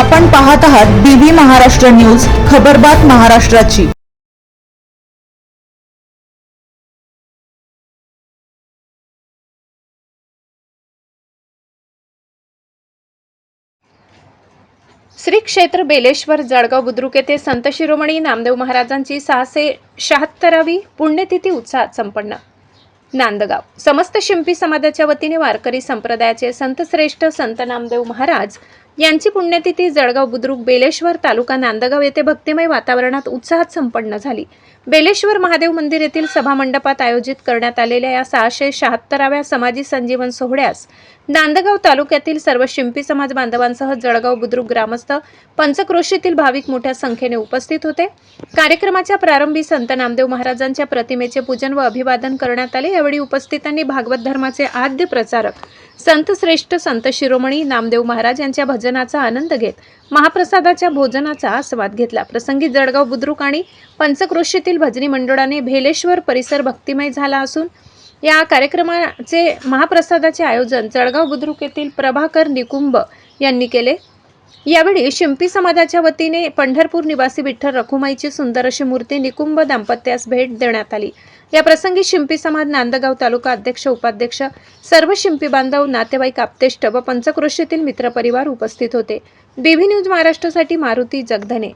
आपण पाहत आहात बीबी महाराष्ट्र न्यूज, खबरबात महाराष्ट्राची। श्री क्षेत्र बेलेश्वर जळगाव बुद्रुक येथे संत शिरोमणी नामदेव महाराजांची 676वी पुण्यतिथी उत्साहात संपन्न। नांदगाव समस्त शिंपी समाजाच्या वतीने वारकरी संप्रदायाचे संतश्रेष्ठ संत नामदेव महाराज यांची पुण्यतिथी जळगाव बुद्रुक बेलेश्वर तालुका नांदगाव येथे भक्तिमय वातावरणात उत्साहात संपन्न झाली। बेलेश्वर महादेव मंदिर येथील सभामंडपात आयोजित करण्यात आलेल्या या 676व्या समाजी संजीवन सोहळ्यास नांदगाव तालुक्यातील सर्व शिंपी समाज बांधवांसह जळगाव बुद्रुक ग्रामस्थ पंचक्रोशीतील भाविक मोठ्या संख्येने उपस्थित होते। कार्यक्रमाच्या प्रारंभी संत नामदेव महाराजांच्या प्रतिमेचे पूजन व अभिवादन करण्यात आले। यावेळी उपस्थितांनी भागवत धर्माचे आद्य प्रचारक संत श्रेष्ठ संत शिरोमणी नामदेव महाराज यांच्या भजनाचा आनंद घेत महाप्रसादाच्या भोजनाचा आस्वाद घेतला। प्रसंगी जळगाव बुद्रुक आणि पंचक्रोशीतील भजनी मंडळाने बेलेश्वर परिसर भक्तिमय झाला असून या कार्यक्रमाचे महाप्रसादाचे आयोजन जळगाव बुद्रुक येथील प्रभाकर निकुंभ यांनी केले। यावेळी शिंपी समाजाच्या वतीने पंढरपूर निवासी विठ्ठल रखुमाईची सुंदर अशी मूर्ती निकुंभ दाम्पत्यास भेट देण्यात आली। या प्रसंगी शिंपी समाज नांदगाव तालुका अध्यक्ष उपाध्यक्ष सर्व शिंपी बांधव नातेवाईक आप्तेष्ट व पंचक्रोशीतील मित्रपरिवार उपस्थित होते। बीबी न्यूज महाराष्ट्रासाठी मारुती जगधने।